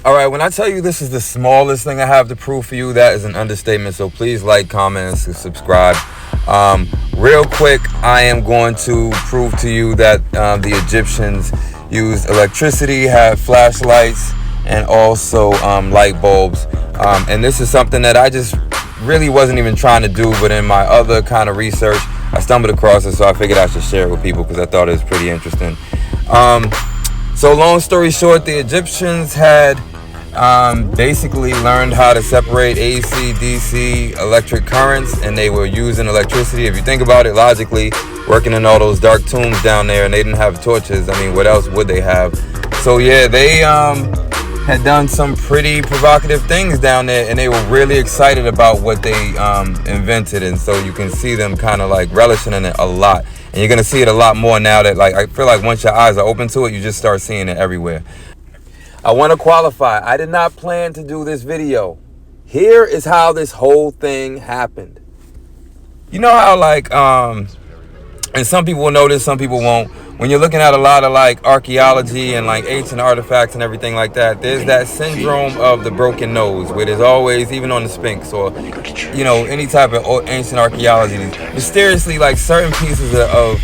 All right, when I tell you this is the smallest thing I have to prove for you, that is an understatement. So please like, comment, and subscribe. Real quick, I am going to prove to you that the Egyptians used electricity, had flashlights, and also light bulbs. And this is something that I just really wasn't even trying to do, but in my other kind of research, I stumbled across it, so I figured I should share it with people because I thought it was pretty interesting. So long story short, the Egyptians had basically learned how to separate AC, DC, electric currents, and they were using electricity. If you think about it logically, working in all those dark tombs down there, and they didn't have torches. I mean, what else would they have? So yeah, they had done some pretty provocative things down there, and they were really excited about what they invented, and so you can see them kind of like relishing in it a lot. And you're gonna see it a lot more now that, like, I feel like once your eyes are open to it, you just start seeing it everywhere. I want to qualify. I did not plan to do this video. Here is how this whole thing happened. You know how, like, and some people will know this, some people won't. When you're looking at a lot of like archaeology and like ancient artifacts and everything like that, there's that syndrome of the broken nose, where there's always, even on the Sphinx or, you know, any type of ancient archaeology, mysteriously, like, certain pieces of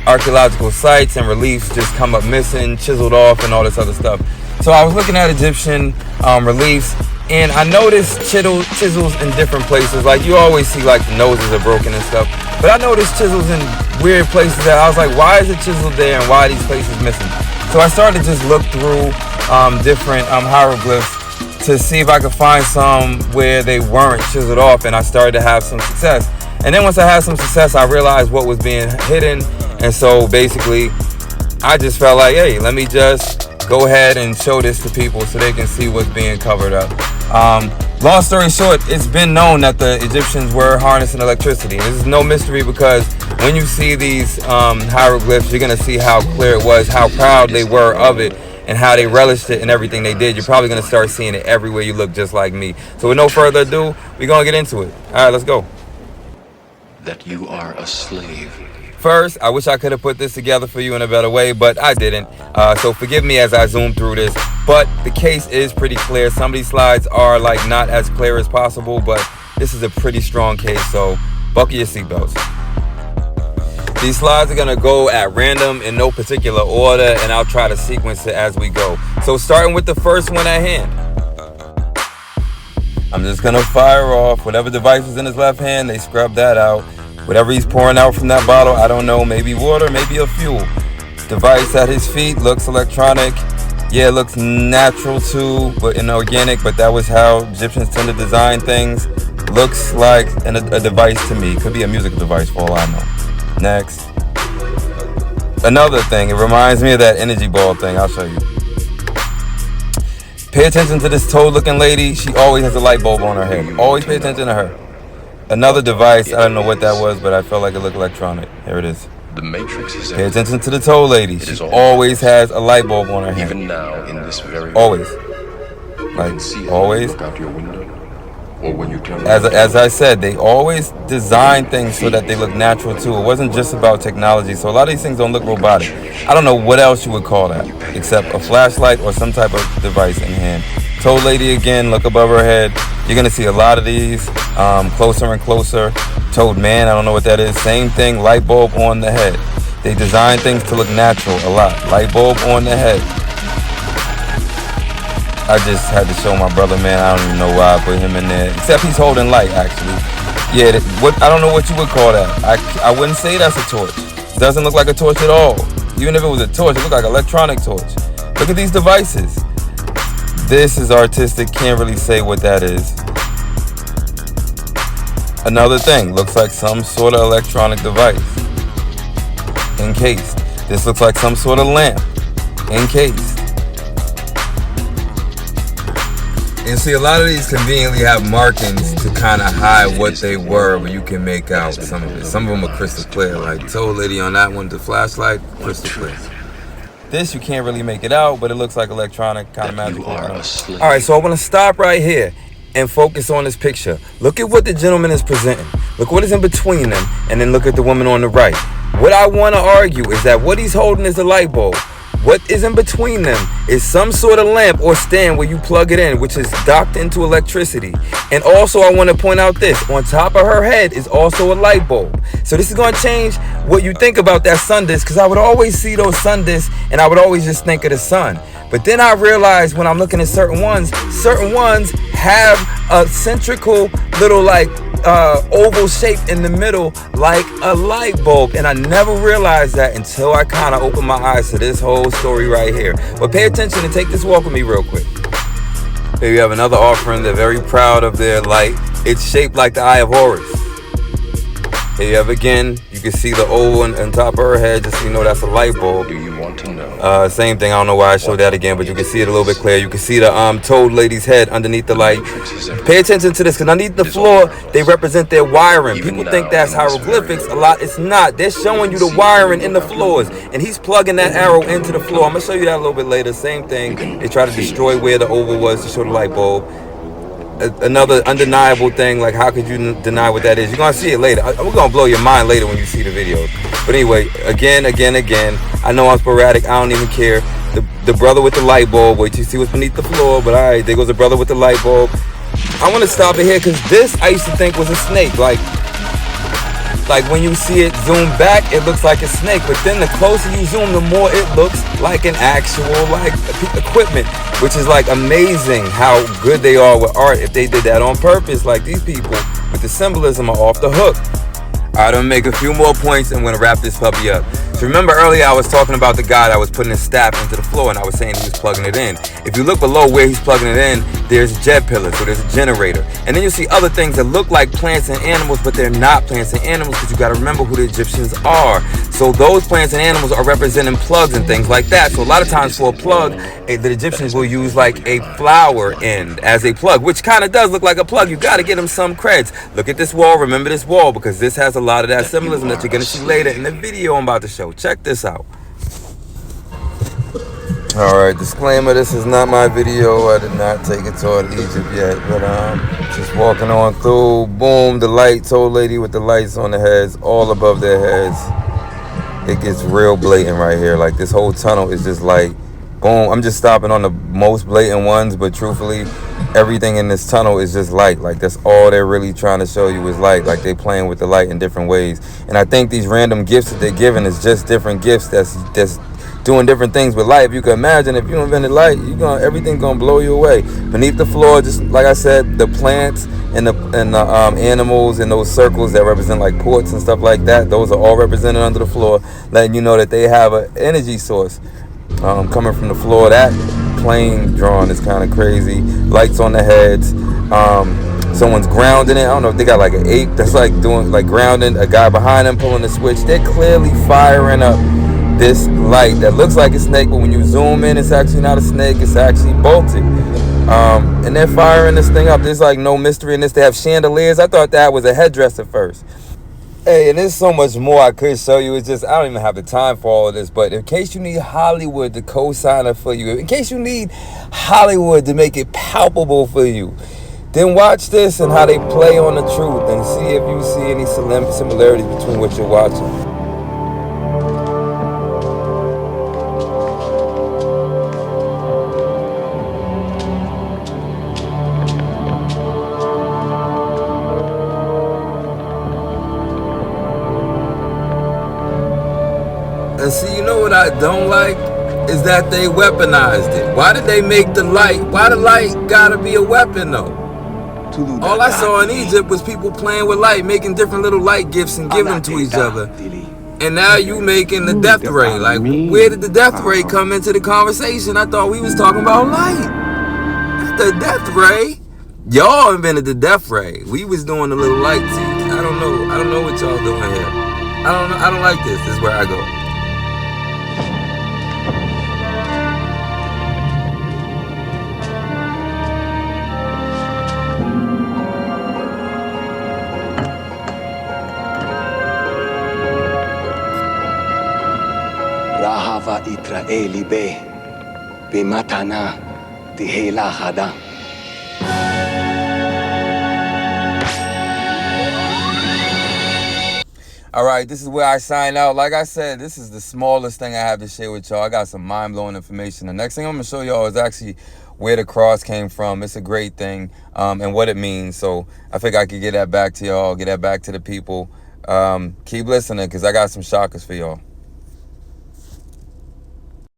archaeological sites and reliefs just come up missing, chiseled off, and all this other stuff. So I was looking at Egyptian reliefs, and I noticed chisels in different places. Like, you always see like the noses are broken and stuff, but I noticed chisels in weird places that I was like, why is it chiseled there and why are these places missing? So I started to just look through different hieroglyphs to see if I could find some where they weren't chiseled off, and I started to have some success. And then once I had some success, I realized what was being hidden. And so basically, I just felt like, hey, let me just go ahead and show this to people so they can see what's being covered up. Long story short, it's been known that the Egyptians were harnessing electricity. This is no mystery, because when you see these hieroglyphs, you're going to see how clear it was, how proud they were of it, and how they relished it and everything they did. You're probably going to start seeing it everywhere you look, just like me. So with no further ado, we're going to get into it. All right, let's go. That you are a slave. First, I wish I could have put this together for you in a better way, but I didn't. So forgive me as I zoom through this. But the case is pretty clear. Some of these slides are like not as clear as possible, but this is a pretty strong case, so buckle your seatbelts. These slides are gonna go at random in no particular order, and I'll try to sequence it as we go. So starting with the first one at hand, I'm just gonna fire off whatever device is in his left hand. They scrub that out. Whatever he's pouring out from that bottle, I don't know, maybe water, maybe a fuel. Device at his feet looks electronic. Yeah, it looks natural too, but inorganic, but that was how Egyptians tend to design things. Looks like a device to me. Could be a musical device for all I know. Next. Another thing, it reminds me of that energy ball thing. I'll show you. Pay attention to this toad-looking lady. She always has a light bulb on her head. Always pay attention to her. Another device, I don't know what that was, but I felt like it looked electronic. Here it is. The Matrix is Pay attention to the toad lady. She always has a light bulb on her head. even now in this very Always. Like, always. As I said, they always design things so that they look natural too. It wasn't just about technology. So a lot of these things don't look robotic. I don't know what else you would call that, except a flashlight or some type of device in hand. Toad lady again, look above her head. You're gonna see a lot of these, closer and closer. Toad man, I don't know what that is. Same thing, light bulb on the head. They design things to look natural a lot. Light bulb on the head. I just had to show my brother, man. I don't even know why I put him in there. Except he's holding light, actually. Yeah, I don't know what you would call that. I wouldn't say that's a torch. It doesn't look like a torch at all. Even if it was a torch, it looked like an electronic torch. Look at these devices. This is artistic, can't really say what that is. Another thing, looks like some sort of electronic device. Encased. This looks like some sort of lamp. Encased. And see, a lot of these conveniently have markings to kind of hide what they were, but you can make out some of it. Some of them are crystal clear, like Toad Lady on that one, the flashlight, crystal clear. This, you can't really make it out, but it looks like electronic, kind of magical. All right, so I want to stop right here and focus on this picture. Look at what the gentleman is presenting. Look what is in between them, and then look at the woman on the right. What I want to argue is that what he's holding is a light bulb. What is in between them is some sort of lamp or stand where you plug it in, which is docked into electricity. And also, I want to point out this. On top of her head is also a light bulb. So this is going to change what you think about that sun disk, because I would always see those sun disks and I would always just think of the sun. But then I realized when I'm looking at certain ones have a centrical little like oval shape in the middle like a light bulb, and I never realized that until I kind of opened my eyes to this whole story right here. But pay attention and take this walk with me real quick. Here you have another offering. They're very proud of their light. It's shaped like the Eye of Horus. Here you have again, you can see the oval on top of her head, just so you know that's a light bulb. Do you want to know? Same thing, I don't know why I showed that again, but you can see it a little bit clear. You can see the toad lady's head underneath the light. Pay attention to this, because underneath the floor, they represent their wiring. People think that's hieroglyphics a lot. It's not. They're showing you the wiring in the floors, and he's plugging that arrow into the floor. I'm going to show you that a little bit later. Same thing. They try to destroy where the oval was to show the light bulb. Another undeniable thing, like how could you deny what that is? You're gonna see it later. We're gonna blow your mind later when you see the video. But anyway, again, I know I'm sporadic, I don't even care. The brother with the light bulb, wait till you see what's beneath the floor. But alright, there goes the brother with the light bulb. I want to stop it here because this I used to think was a snake. Like when you see it zoom back, it looks like a snake. But then the closer you zoom, the more it looks like an actual like equipment, which is like amazing how good they are with art. If they did that on purpose, like these people with the symbolism are off the hook. Alright, I'm gonna make a few more points and I'm gonna wrap this puppy up. So remember earlier I was talking about the guy that was putting his staff into the floor, and I was saying he was plugging it in. If you look below where he's plugging it in, there's jet pillars, so there's a generator. And then you see other things that look like plants and animals, but they're not plants and animals, because you gotta remember who the Egyptians are. So those plants and animals are representing plugs and things like that. So a lot of times for a plug, the Egyptians will use like a flower end as a plug, which kind of does look like a plug. You gotta get them some creds. Look at this wall, remember this wall, because this has a lot of that symbolism that you're gonna see later in the video I'm about to show. Check this out. Alright, disclaimer, this is not my video. I did not take it toward Egypt yet, but just walking on through, boom, the light, old lady with the lights on the heads, all above their heads. It gets real blatant right here. Like this whole tunnel is just like, boom. I'm just stopping on the most blatant ones, but truthfully, everything in this tunnel is just light. Like that's all they're really trying to show you is light. Like they playing with the light in different ways. And I think these random gifts that they're giving is just different gifts that's doing different things with light. If you can imagine, if you invented light, everything's gonna blow you away. Beneath the floor, just like I said, the plants and the animals in those circles that represent like ports and stuff like that, those are all represented under the floor, letting you know that they have an energy source coming from the floor. That plane drawing is kind of crazy. Lights on the heads. Someone's grounding it. I don't know if they got like an ape that's like doing like grounding, a guy behind them pulling the switch. They're clearly firing up this light that looks like a snake, but when you zoom in, it's actually not a snake, it's actually bolted. And they're firing this thing up. There's like no mystery in this. They have chandeliers. I thought that was a headdress at first. Hey, and there's so much more I could show you. It's just I don't even have the time for all of this. But in case you need Hollywood to co-sign for you, in case you need Hollywood to make it palpable for you, then watch this and how they play on the truth and see if you see any similarities between what you're watching. And see, you know what I don't like? Is that they weaponized it. Why did they make the light? Why the light gotta be a weapon though? All I saw in Egypt was people playing with light, making different little light gifts and giving them to each other. And now you making the death ray. Like, where did the death ray come into the conversation? I thought we was talking about light. Not the death ray. Y'all invented the death ray. We was doing the little light. See, I don't know what y'all doing here. I don't like this. This is where I go. Rahava itra eli be bimatana tihela hada. All right, this is where I sign out. Like I said, this is the smallest thing I have to share with y'all. I got some mind-blowing information. The next thing I'm going to show y'all is actually where the cross came from. It's a great thing, and what it means. So I think I could get that back to y'all, get that back to the people. Keep listening, because I got some shockers for y'all.